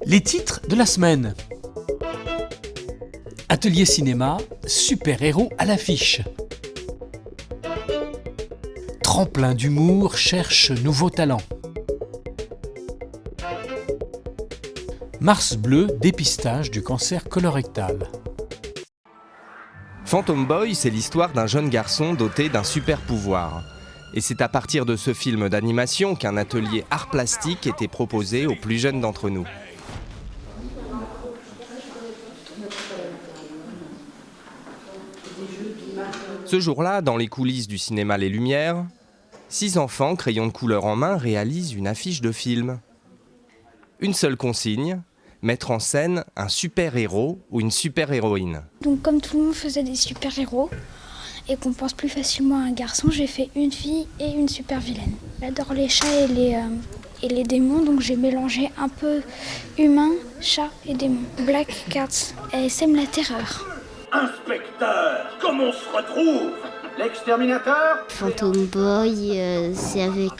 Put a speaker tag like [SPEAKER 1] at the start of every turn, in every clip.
[SPEAKER 1] Les titres de la semaine. Atelier cinéma, super-héros à l'affiche. Tremplin d'humour cherche nouveaux talents. Mars bleu, dépistage du cancer colorectal.
[SPEAKER 2] Phantom Boy, c'est l'histoire d'un jeune garçon doté d'un super pouvoir. Et c'est à partir de ce film d'animation qu'un atelier art plastique était proposé aux plus jeunes d'entre nous. Ce jour-là, dans les coulisses du cinéma Les Lumières, 6 enfants, crayons de couleur en main, réalisent une affiche de film. Une seule consigne, mettre en scène un super-héros ou une super-héroïne.
[SPEAKER 3] Donc comme tout le monde faisait des super-héros et qu'on pense plus facilement à un garçon, j'ai fait une fille et une super-vilaine. J'adore les chats et les démons, donc j'ai mélangé un peu humain, chat et démon. Black Cats, elle sème la terreur.
[SPEAKER 4] Inspecteur, comment on se retrouve? L'exterminateur?
[SPEAKER 5] Phantom Boy, c'est avec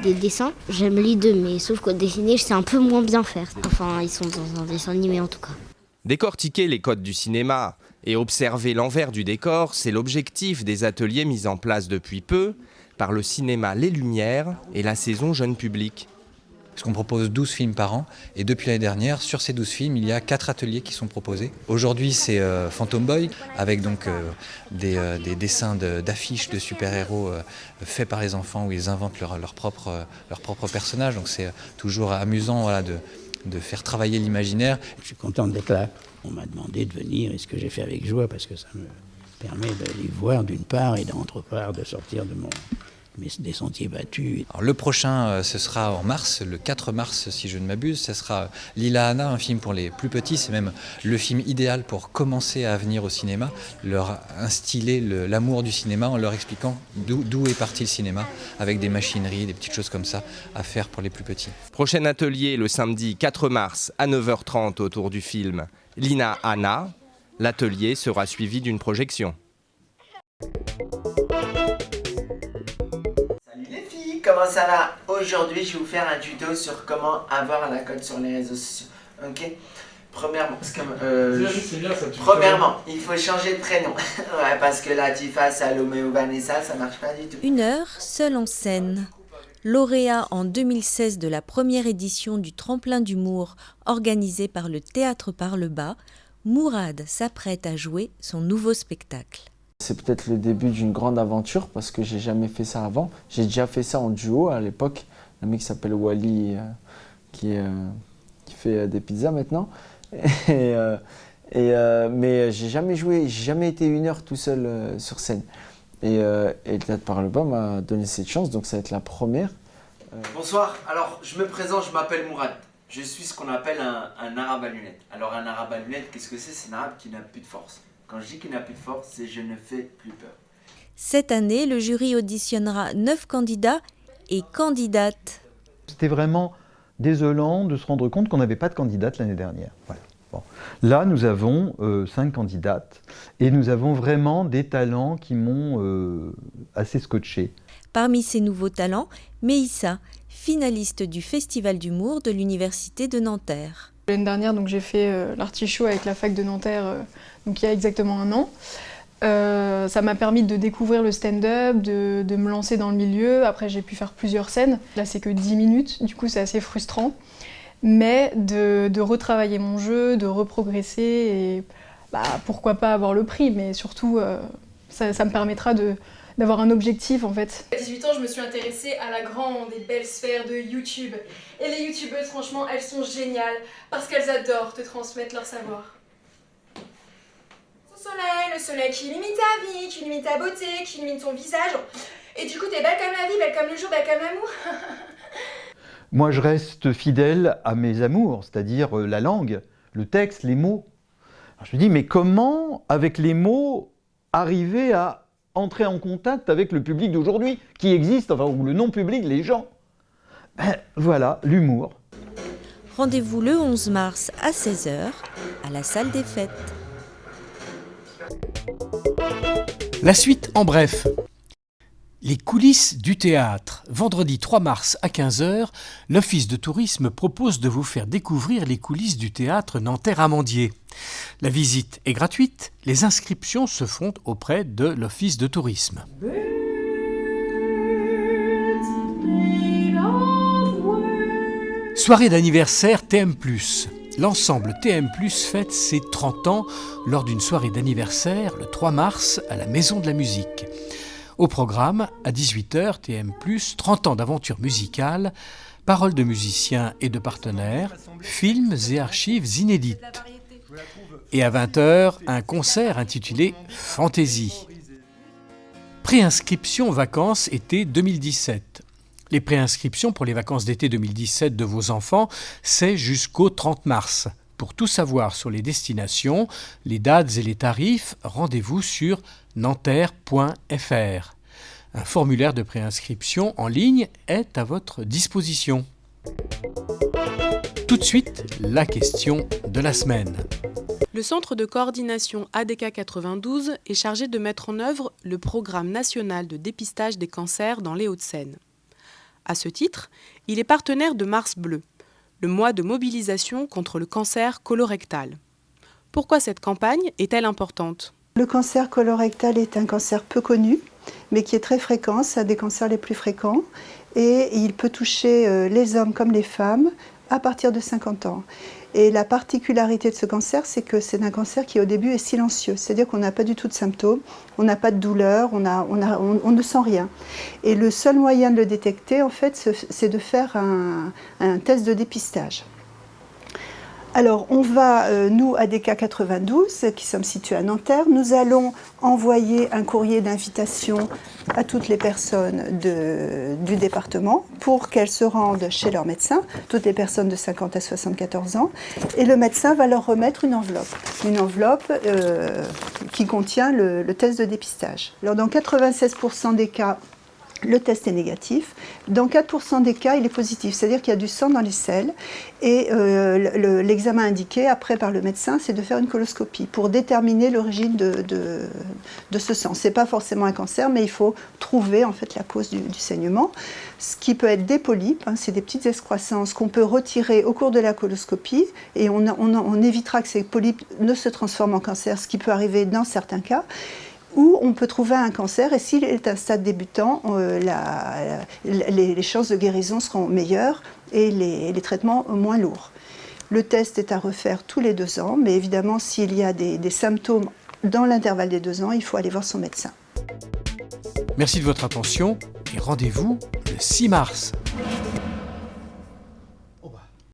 [SPEAKER 5] des dessins. J'aime les deux, mais sauf qu'au dessiner, je sais un peu moins bien faire. Enfin, ils sont dans un dessin animé en tout cas.
[SPEAKER 2] Décortiquer les codes du cinéma et observer l'envers du décor, c'est l'objectif des ateliers mis en place depuis peu par le cinéma Les Lumières et la saison Jeune Public.
[SPEAKER 6] Parce qu'on propose 12 films par an et depuis l'année dernière, sur ces 12 films, il y a 4 ateliers qui sont proposés. Aujourd'hui, c'est Phantom Boy avec donc des dessins d'affiches de super-héros faits par les enfants où ils inventent leur propre personnage. Donc c'est toujours amusant voilà, de faire travailler l'imaginaire.
[SPEAKER 7] Je suis content d'être là. On m'a demandé de venir et ce que j'ai fait avec joie parce que ça me permet d'aller voir d'une part et d'autre part de sortir des sentiers battus.
[SPEAKER 6] Alors, le prochain, ce sera en mars, le 4 mars si je ne m'abuse, ce sera Lila Anna, un film pour les plus petits, c'est même le film idéal pour commencer à venir au cinéma, leur instiller l'amour du cinéma en leur expliquant d'où est parti le cinéma, avec des machineries, des petites choses comme ça à faire pour les plus petits.
[SPEAKER 2] Prochain atelier le samedi 4 mars à 9h30 autour du film Lila Anna. L'atelier sera suivi d'une projection.
[SPEAKER 8] Comment ça va? Aujourd'hui, je vais vous faire un tuto sur comment avoir la cote sur les réseaux sociaux. Ok? Premièrement, il faut changer de prénom. Ouais, parce que Latifa, Salomé ou Vanessa, ça marche pas du tout.
[SPEAKER 9] Une heure, seule en scène. Lauréat en 2016 de la première édition du Tremplin d'humour organisé par le Théâtre par le Bas, Mourad s'apprête à jouer son nouveau spectacle.
[SPEAKER 8] C'est peut-être le début d'une grande aventure parce que j'ai jamais fait ça avant. J'ai déjà fait ça en duo à l'époque. Un mec qui s'appelle Wally qui fait des pizzas maintenant. Mais j'ai jamais joué, j'ai jamais été une heure tout seul sur scène. Et le Théâtre par le Bas m'a donné cette chance, donc ça va être la première. Bonsoir, alors je me présente, je m'appelle Mourad. Je suis ce qu'on appelle un arabe à lunettes. Alors un arabe à lunettes, qu'est-ce que c'est? C'est un arabe qui n'a plus de force. Quand je dis qu'il n'a plus de force, c'est je ne fais plus peur.
[SPEAKER 9] Cette année, le jury auditionnera 9 candidats et candidates.
[SPEAKER 10] C'était vraiment désolant de se rendre compte qu'on n'avait pas de candidate l'année dernière. Voilà. Bon. Là, nous avons 5 candidates et nous avons vraiment des talents qui m'ont assez scotché.
[SPEAKER 9] Parmi ces nouveaux talents, Meïssa, finaliste du Festival d'humour de l'Université de Nanterre.
[SPEAKER 11] L'année dernière, donc, j'ai fait l'artichaut avec la fac de Nanterre donc, il y a exactement un an. Ça m'a permis de découvrir le stand-up, de me lancer dans le milieu. Après, j'ai pu faire plusieurs scènes. Là, c'est que 10 minutes, du coup, c'est assez frustrant. Mais de retravailler mon jeu, de reprogresser et pourquoi pas avoir le prix, mais surtout, ça me permettra d'avoir un objectif en fait.
[SPEAKER 12] À 18 ans, je me suis intéressée à la grande et belle sphère de YouTube. Et les youtubeuses, franchement, elles sont géniales parce qu'elles adorent te transmettre leur savoir. Le soleil qui illumine ta vie, qui illumine ta beauté, qui illumine ton visage. Et du coup, t'es belle comme la vie, belle comme le jour, belle comme l'amour.
[SPEAKER 10] Moi, je reste fidèle à mes amours, c'est-à-dire la langue, le texte, les mots. Alors, je me dis, mais comment, avec les mots, arriver à entrer en contact avec le public d'aujourd'hui, qui existe, enfin, ou le non-public, les gens? Voilà, l'humour.
[SPEAKER 9] Rendez-vous le 11 mars à 16h à la salle des fêtes.
[SPEAKER 1] La suite en bref. Les coulisses du théâtre. Vendredi 3 mars à 15h, l'Office de tourisme propose de vous faire découvrir les coulisses du théâtre Nanterre-Amandier. La visite est gratuite, les inscriptions se font auprès de l'Office de tourisme. Soirée d'anniversaire TM+. L'ensemble TM+, fête ses 30 ans lors d'une soirée d'anniversaire le 3 mars à la Maison de la Musique. Au programme, à 18h, TM+, 30 ans d'aventure musicale, paroles de musiciens et de partenaires, films et archives inédites. Et à 20h, un concert intitulé Fantaisie. Préinscription vacances été 2017. Les préinscriptions pour les vacances d'été 2017 de vos enfants, c'est jusqu'au 30 mars. Pour tout savoir sur les destinations, les dates et les tarifs, rendez-vous sur nanterre.fr. Un formulaire de préinscription en ligne est à votre disposition. Tout de suite, la question de la semaine.
[SPEAKER 13] Le Centre de coordination ADK 92 est chargé de mettre en œuvre le programme national de dépistage des cancers dans les Hauts-de-Seine. À ce titre, il est partenaire de Mars Bleu, le mois de mobilisation contre le cancer colorectal. Pourquoi cette campagne est-elle importante ?
[SPEAKER 14] Le cancer colorectal est un cancer peu connu, mais qui est très fréquent, c'est un des cancers les plus fréquents, et il peut toucher les hommes comme les femmes à partir de 50 ans. Et la particularité de ce cancer, c'est que c'est un cancer qui au début est silencieux, c'est-à-dire qu'on n'a pas du tout de symptômes, on n'a pas de douleur, on ne sent rien. Et le seul moyen de le détecter, en fait, c'est de faire un test de dépistage. Alors, on va, nous, ADK 92, qui sommes situés à Nanterre, nous allons envoyer un courrier d'invitation à toutes les personnes du département pour qu'elles se rendent chez leur médecin, toutes les personnes de 50 à 74 ans, et le médecin va leur remettre une enveloppe qui contient le test de dépistage. Alors, dans 96% des cas, le test est négatif. Dans 4% des cas, il est positif, c'est-à-dire qu'il y a du sang dans les selles. Et l'examen indiqué après par le médecin, c'est de faire une coloscopie pour déterminer l'origine de ce sang. Ce n'est pas forcément un cancer, mais il faut trouver en fait la cause du saignement. Ce qui peut être des polypes, c'est des petites excroissances qu'on peut retirer au cours de la coloscopie et on évitera que ces polypes ne se transforment en cancer, ce qui peut arriver dans certains cas. Ou on peut trouver un cancer, et s'il est à un stade débutant, les chances de guérison seront meilleures et les traitements moins lourds. Le test est à refaire tous les 2 ans, mais évidemment, s'il y a des symptômes dans l'intervalle des 2 ans, il faut aller voir son médecin.
[SPEAKER 1] Merci de votre attention et rendez-vous le 6 mars.